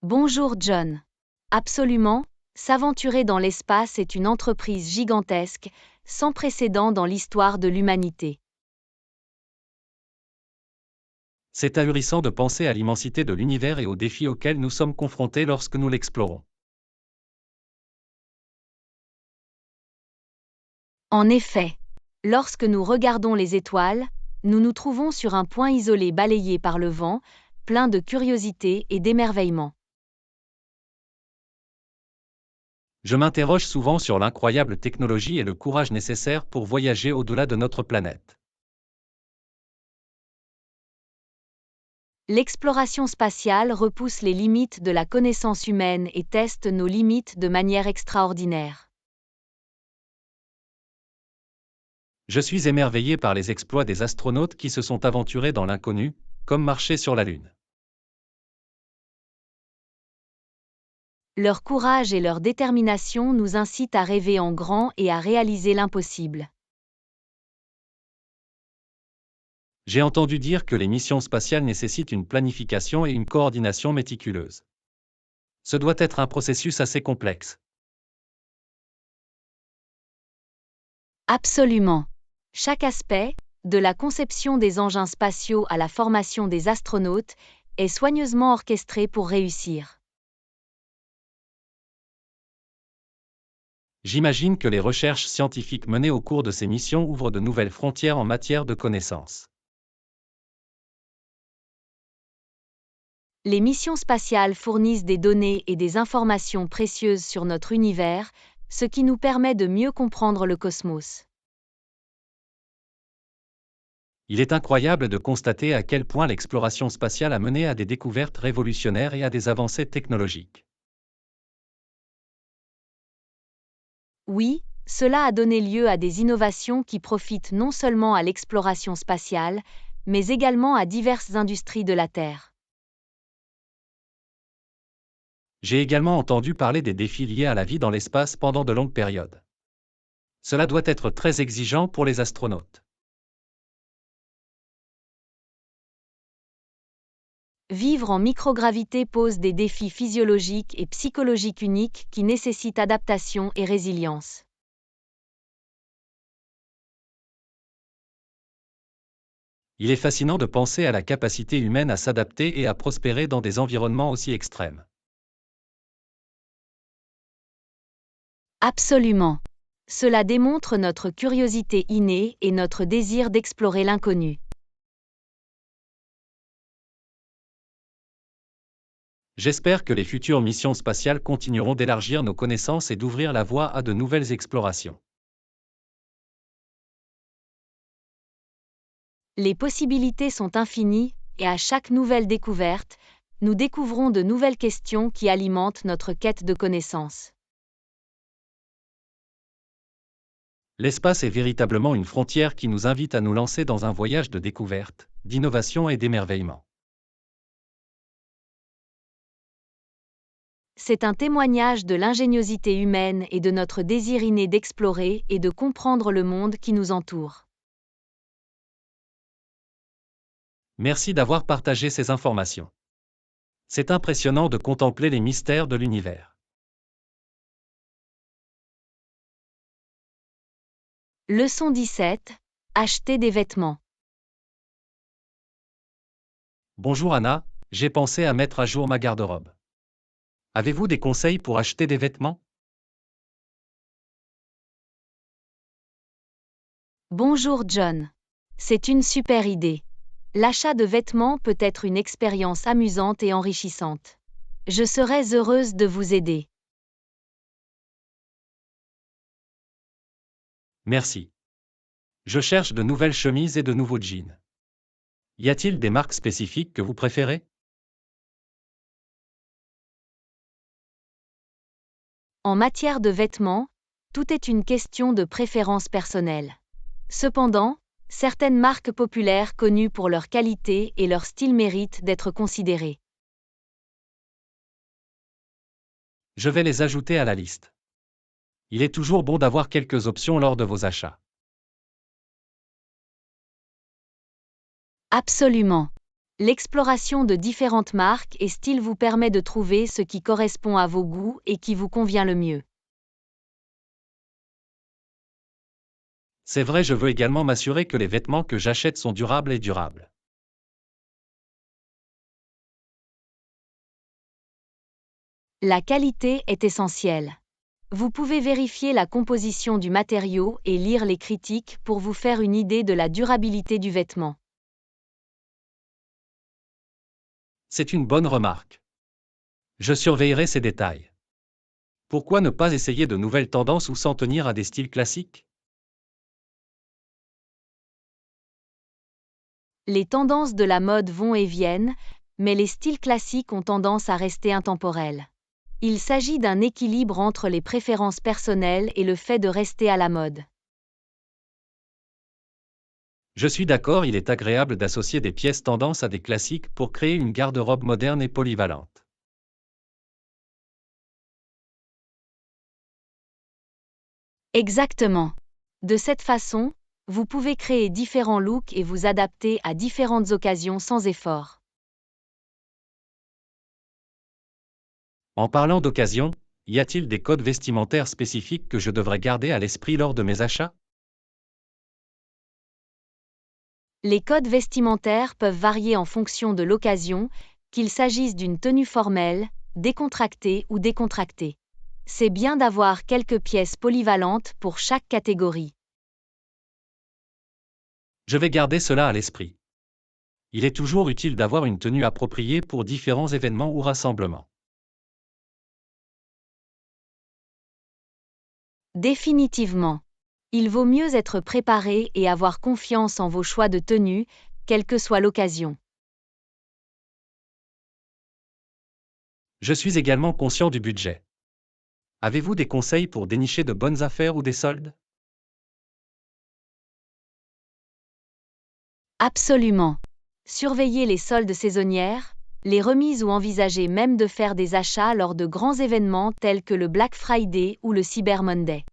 S1: Bonjour John. Absolument, s'aventurer dans l'espace est une entreprise gigantesque, sans précédent dans l'histoire de l'humanité.
S2: C'est ahurissant de penser à l'immensité de l'univers et aux défis auxquels nous sommes confrontés lorsque nous l'explorons.
S1: En effet, lorsque nous regardons les étoiles, nous nous trouvons sur un point isolé balayé par le vent, plein de curiosité et d'émerveillement.
S2: Je m'interroge souvent sur l'incroyable technologie et le courage nécessaire pour voyager au-delà de notre planète.
S1: L'exploration spatiale repousse les limites de la connaissance humaine et teste nos limites de manière extraordinaire.
S2: Je suis émerveillé par les exploits des astronautes qui se sont aventurés dans l'inconnu, comme marcher sur la Lune.
S1: Leur courage et leur détermination nous incitent à rêver en grand et à réaliser l'impossible.
S2: J'ai entendu dire que les missions spatiales nécessitent une planification et une coordination méticuleuse. Ce doit être un processus assez complexe.
S1: Absolument. Chaque aspect, de la conception des engins spatiaux à la formation des astronautes, est soigneusement orchestré pour réussir.
S2: J'imagine que les recherches scientifiques menées au cours de ces missions ouvrent de nouvelles frontières en matière de connaissances.
S1: Les missions spatiales fournissent des données et des informations précieuses sur notre univers, ce qui nous permet de mieux comprendre le cosmos.
S2: Il est incroyable de constater à quel point l'exploration spatiale a mené à des découvertes révolutionnaires et à des avancées technologiques.
S1: Oui, cela a donné lieu à des innovations qui profitent non seulement à l'exploration spatiale, mais également à diverses industries de la Terre.
S2: J'ai également entendu parler des défis liés à la vie dans l'espace pendant de longues périodes. Cela doit être très exigeant pour les astronautes.
S1: Vivre en microgravité pose des défis physiologiques et psychologiques uniques qui nécessitent adaptation et résilience.
S2: Il est fascinant de penser à la capacité humaine à s'adapter et à prospérer dans des environnements aussi extrêmes.
S1: Absolument. Cela démontre notre curiosité innée et notre désir d'explorer l'inconnu.
S2: J'espère que les futures missions spatiales continueront d'élargir nos connaissances et d'ouvrir la voie à de nouvelles explorations.
S1: Les possibilités sont infinies, et à chaque nouvelle découverte, nous découvrons de nouvelles questions qui alimentent notre quête de connaissances.
S2: L'espace est véritablement une frontière qui nous invite à nous lancer dans un voyage de découverte, d'innovation et d'émerveillement.
S1: C'est un témoignage de l'ingéniosité humaine et de notre désir inné d'explorer et de comprendre le monde qui nous entoure.
S2: Merci d'avoir partagé ces informations. C'est impressionnant de contempler les mystères de l'univers.
S1: Leçon 17. Acheter des vêtements.
S2: Bonjour Anna, j'ai pensé à mettre à jour ma garde-robe. Avez-vous des conseils pour acheter des vêtements?
S1: Bonjour John. C'est une super idée. L'achat de vêtements peut être une expérience amusante et enrichissante. Je serais heureuse de vous aider.
S2: Merci. Je cherche de nouvelles chemises et de nouveaux jeans. Y a-t-il des marques spécifiques que vous préférez?
S1: En matière de vêtements, tout est une question de préférence personnelle. Cependant, certaines marques populaires connues pour leur qualité et leur style méritent d'être considérées.
S2: Je vais les ajouter à la liste. Il est toujours bon d'avoir quelques options lors de vos achats.
S1: Absolument. L'exploration de différentes marques et styles vous permet de trouver ce qui correspond à vos goûts et qui vous convient le mieux.
S2: C'est vrai, je veux également m'assurer que les vêtements que j'achète sont durables et durables.
S1: La qualité est essentielle. Vous pouvez vérifier la composition du matériau et lire les critiques pour vous faire une idée de la durabilité du vêtement.
S2: C'est une bonne remarque. Je surveillerai ces détails. Pourquoi ne pas essayer de nouvelles tendances ou s'en tenir à des styles classiques?
S1: Les tendances de la mode vont et viennent, mais les styles classiques ont tendance à rester intemporels. Il s'agit d'un équilibre entre les préférences personnelles et le fait de rester à la mode.
S2: Je suis d'accord, il est agréable d'associer des pièces tendances à des classiques pour créer une garde-robe moderne et polyvalente.
S1: Exactement. De cette façon, vous pouvez créer différents looks et vous adapter à différentes occasions sans effort.
S2: En parlant d'occasion, y a-t-il des codes vestimentaires spécifiques que je devrais garder à l'esprit lors de mes achats?
S1: Les codes vestimentaires peuvent varier en fonction de l'occasion, qu'il s'agisse d'une tenue formelle, décontractée ou décontractée. C'est bien d'avoir quelques pièces polyvalentes pour chaque catégorie.
S2: Je vais garder cela à l'esprit. Il est toujours utile d'avoir une tenue appropriée pour différents événements ou rassemblements.
S1: Définitivement. Il vaut mieux être préparé et avoir confiance en vos choix de tenue, quelle que soit l'occasion.
S2: Je suis également conscient du budget. Avez-vous des conseils pour dénicher de bonnes affaires ou des soldes?
S1: Absolument. Surveillez les soldes saisonnières, les remises ou envisagez même de faire des achats lors de grands événements tels que le Black Friday ou le Cyber Monday.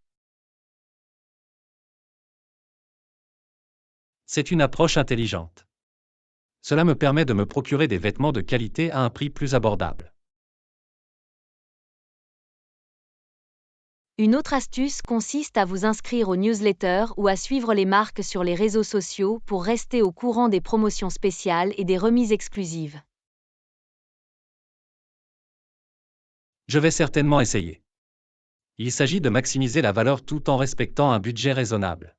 S2: C'est une approche intelligente. Cela me permet de me procurer des vêtements de qualité à un prix plus abordable.
S1: Une autre astuce consiste à vous inscrire aux newsletters ou à suivre les marques sur les réseaux sociaux pour rester au courant des promotions spéciales et des remises exclusives.
S2: Je vais certainement essayer. Il s'agit de maximiser la valeur tout en respectant un budget raisonnable.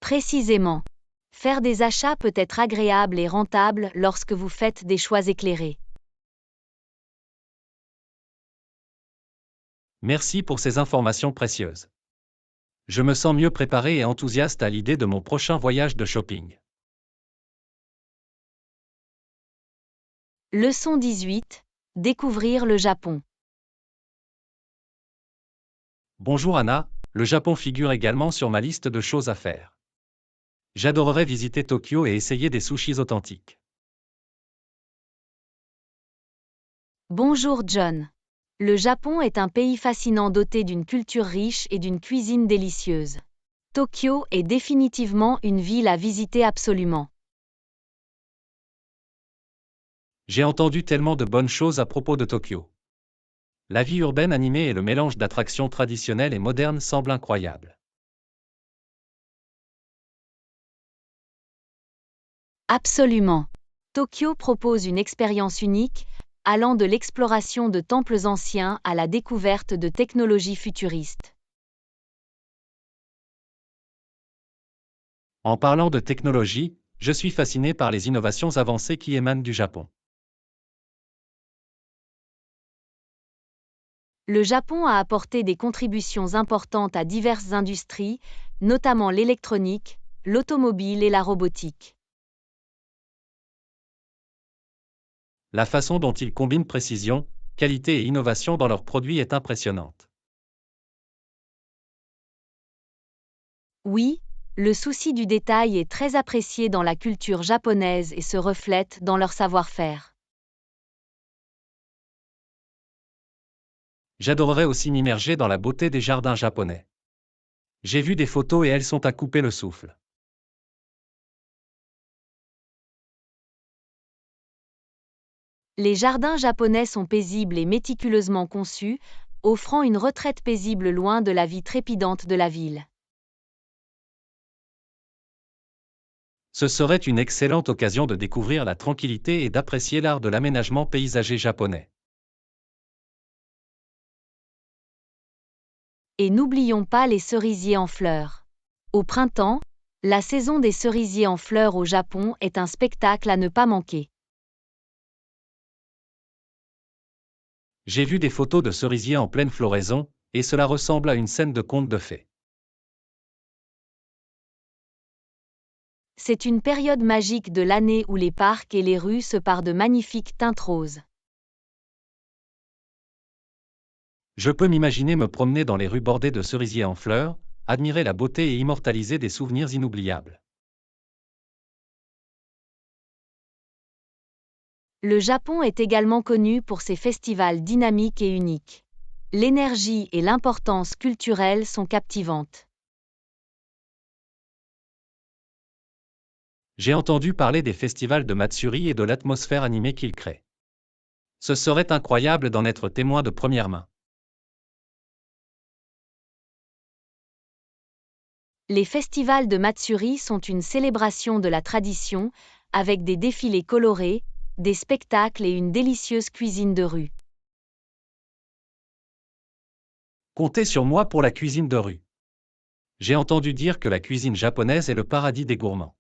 S1: Précisément. Faire des achats peut être agréable et rentable lorsque vous faites des choix éclairés.
S2: Merci pour ces informations précieuses. Je me sens mieux préparé et enthousiaste à l'idée de mon prochain voyage de shopping.
S1: Leçon 18. Découvrir le Japon.
S2: Bonjour Anna, le Japon figure également sur ma liste de choses à faire. J'adorerais visiter Tokyo et essayer des sushis authentiques.
S1: Bonjour John. Le Japon est un pays fascinant doté d'une culture riche et d'une cuisine délicieuse. Tokyo est définitivement une ville à visiter absolument.
S2: J'ai entendu tellement de bonnes choses à propos de Tokyo. La vie urbaine animée et le mélange d'attractions traditionnelles et modernes semblent incroyables.
S1: Absolument. Tokyo propose une expérience unique, allant de l'exploration de temples anciens à la découverte de technologies futuristes.
S2: En parlant de technologie, je suis fasciné par les innovations avancées qui émanent du Japon.
S1: Le Japon a apporté des contributions importantes à diverses industries, notamment l'électronique, l'automobile et la robotique.
S2: La façon dont ils combinent précision, qualité et innovation dans leurs produits est impressionnante.
S1: Oui, le souci du détail est très apprécié dans la culture japonaise et se reflète dans leur savoir-faire.
S2: J'adorerais aussi m'immerger dans la beauté des jardins japonais. J'ai vu des photos et elles sont à couper le souffle.
S1: Les jardins japonais sont paisibles et méticuleusement conçus, offrant une retraite paisible loin de la vie trépidante de la ville.
S2: Ce serait une excellente occasion de découvrir la tranquillité et d'apprécier l'art de l'aménagement paysager japonais.
S1: Et n'oublions pas les cerisiers en fleurs. Au printemps, la saison des cerisiers en fleurs au Japon est un spectacle à ne pas manquer.
S2: J'ai vu des photos de cerisiers en pleine floraison, et cela ressemble à une scène de conte de fées.
S1: C'est une période magique de l'année où les parcs et les rues se parent de magnifiques teintes roses.
S2: Je peux m'imaginer me promener dans les rues bordées de cerisiers en fleurs, admirer la beauté et immortaliser des souvenirs inoubliables.
S1: Le Japon est également connu pour ses festivals dynamiques et uniques. L'énergie et l'importance culturelle sont captivantes.
S2: J'ai entendu parler des festivals de Matsuri et de l'atmosphère animée qu'ils créent. Ce serait incroyable d'en être témoin de première main.
S1: Les festivals de Matsuri sont une célébration de la tradition, avec des défilés colorés, des spectacles et une délicieuse cuisine de rue.
S2: Comptez sur moi pour la cuisine de rue. J'ai entendu dire que la cuisine japonaise est le paradis des gourmands.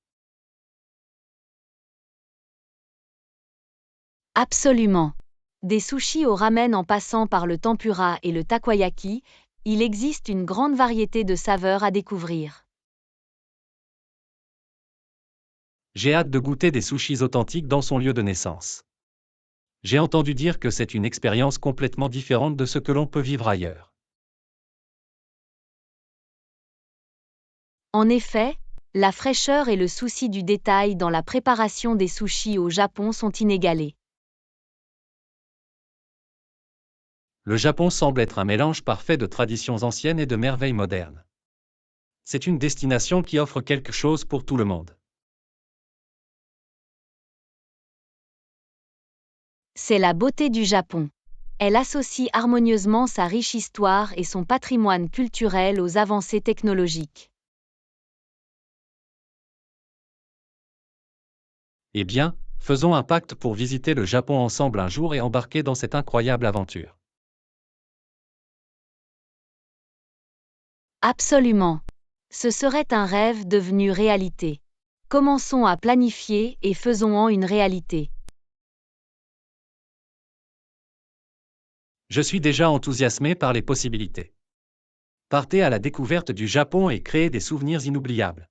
S1: Absolument. Des sushis au ramen en passant par le tempura et le takoyaki, il existe une grande variété de saveurs à découvrir.
S2: J'ai hâte de goûter des sushis authentiques dans son lieu de naissance. J'ai entendu dire que c'est une expérience complètement différente de ce que l'on peut vivre ailleurs.
S1: En effet, la fraîcheur et le souci du détail dans la préparation des sushis au Japon sont inégalés.
S2: Le Japon semble être un mélange parfait de traditions anciennes et de merveilles modernes. C'est une destination qui offre quelque chose pour tout le monde.
S1: C'est la beauté du Japon. Elle associe harmonieusement sa riche histoire et son patrimoine culturel aux avancées technologiques.
S2: Eh bien, faisons un pacte pour visiter le Japon ensemble un jour et embarquer dans cette incroyable aventure.
S1: Absolument. Ce serait un rêve devenu réalité. Commençons à planifier et faisons-en une réalité.
S2: Je suis déjà enthousiasmé par les possibilités. Partez à la découverte du Japon et créez des souvenirs inoubliables.